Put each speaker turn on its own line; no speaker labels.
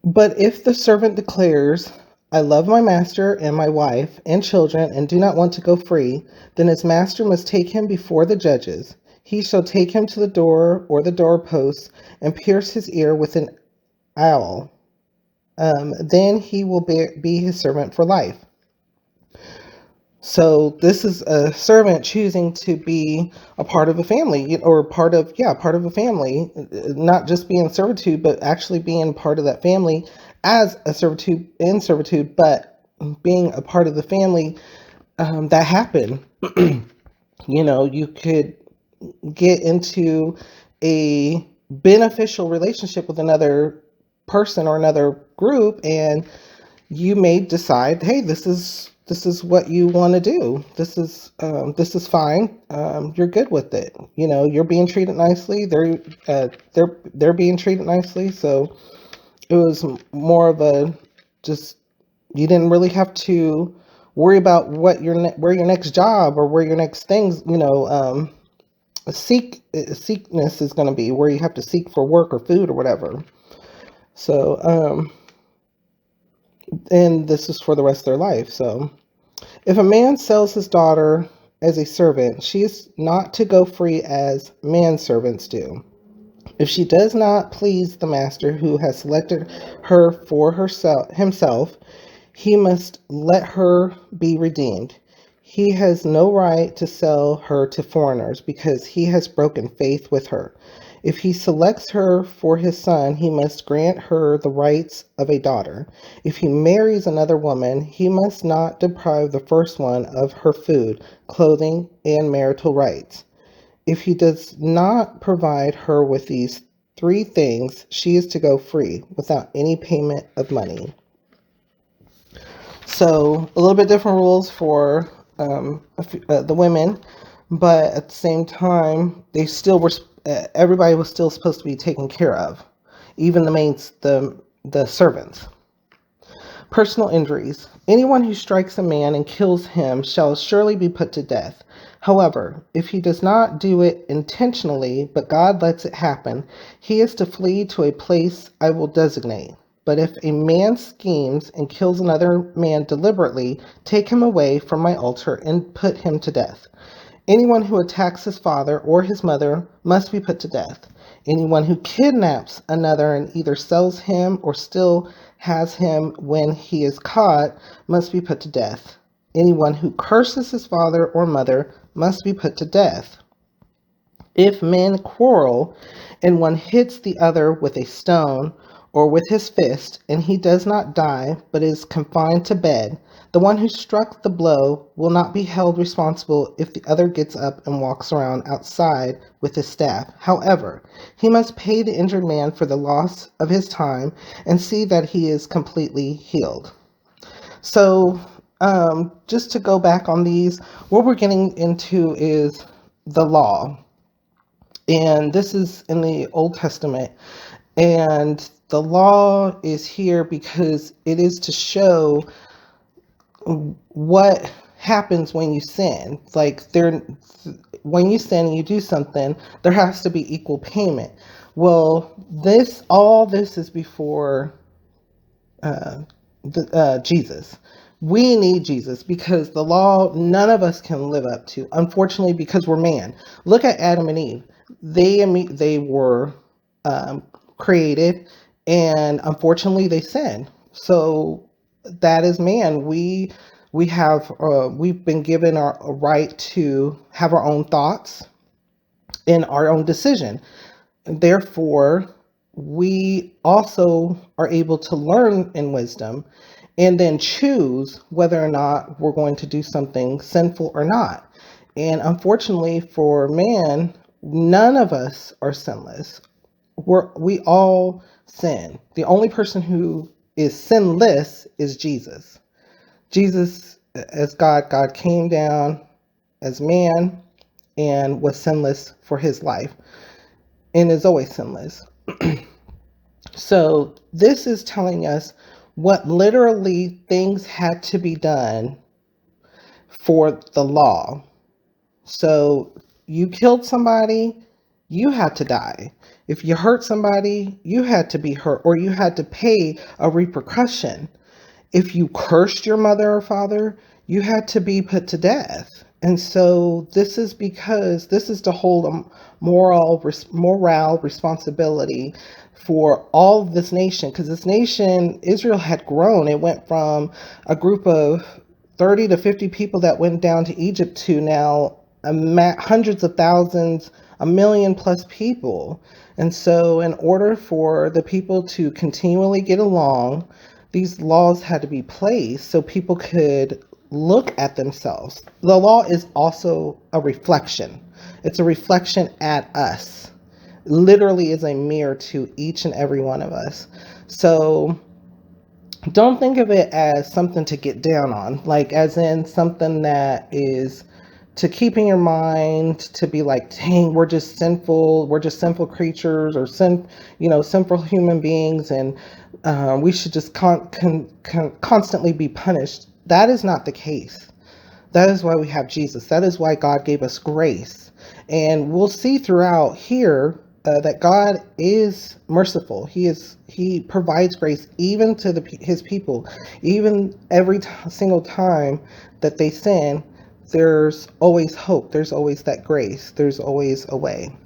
But if the servant declares, I love my master and my wife and children and do not want to go free, then his master must take him before the judges. He shall take him to the door or the doorpost and pierce his ear with an awl. Then he will be his servant for life. So this is a servant choosing to be a part of a family, or part of a family, not just be in servitude, but actually being part of that family as a servitude, but being a part of the family. That happened. You could get into a beneficial relationship with another person or another group, and you may decide, hey, this is what you want to do. This is fine. You're good with it. You're being treated nicely. They're being treated nicely. So it was more of a, just, you didn't really have to worry about where your next job or where your next things, seekness is going to be, where you have to seek for work or food or whatever. So and this is for the rest of their life. So if a man sells his daughter as a servant, she is not to go free as manservants do. If she does not please the master who has selected her for himself, he must let her be redeemed. He has no right to sell her to foreigners because he has broken faith with her. If he selects her for his son, he must grant her the rights of a daughter. If he marries another woman, he must not deprive the first one of her food, clothing, and marital rights. If he does not provide her with these three things, she is to go free without any payment of money. So a little bit different rules for the women, but at the same time, they still were. Everybody was still supposed to be taken care of, even the servants. Personal injuries. Anyone who strikes a man and kills him shall surely be put to death. However, if he does not do it intentionally, but God lets it happen, he is to flee to a place I will designate. But if a man schemes and kills another man deliberately, take him away from my altar and put him to death. Anyone who attacks his father or his mother must be put to death. Anyone who kidnaps another and either sells him or still has him when he is caught must be put to death. Anyone who curses his father or mother must be put to death. If men quarrel and one hits the other with a stone or with his fist, and he does not die but is confined to bed, the one who struck the blow will not be held responsible if the other gets up and walks around outside with his staff. However, he must pay the injured man for the loss of his time and see that he is completely healed. So, just to go back on these, what we're getting into is the law. And this is in the Old Testament. And the law is here because it is to show what happens when you sin. Like, when you sin and you do something, there has to be equal payment. Well, all this is before Jesus. We need Jesus because the law none of us can live up to. Unfortunately, because we're man. Look at Adam and Eve. They were created, and unfortunately, they sinned. So that is man. We've been given a right to have our own thoughts and our own decision. Therefore, we also are able to learn in wisdom and then choose whether or not we're going to do something sinful or not. And unfortunately for man, none of us are sinless. We all sin. The only person who is sinless is Jesus. Jesus, as God came down as man and was sinless for his life and is always sinless. So this is telling us what literally things had to be done for the law. So you killed somebody, you had to die. If you hurt somebody, you had to be hurt, or you had to pay a repercussion. If you cursed your mother or father, you had to be put to death. And so this is because this is to hold a morale responsibility for all of this nation, because this nation, Israel, had grown. It went from a group of 30 to 50 people that went down to Egypt to now hundreds of thousands, a million plus people. And so in order for the people to continually get along, these laws had to be placed so people could look at themselves. The law is also a reflection. It's a reflection at us. Literally is a mirror to each and every one of us. So don't think of it as something to get down on, like as in something that is to keep in your mind, to be like, dang, we're just sinful creatures, or sinful human beings, and we should just constantly be punished. That is not the case. That is why we have Jesus. That is why God gave us grace. And we'll see throughout here that God is merciful. He provides grace even to his people. Even every single time that they sin, there's always hope. There's always that grace. There's always a way.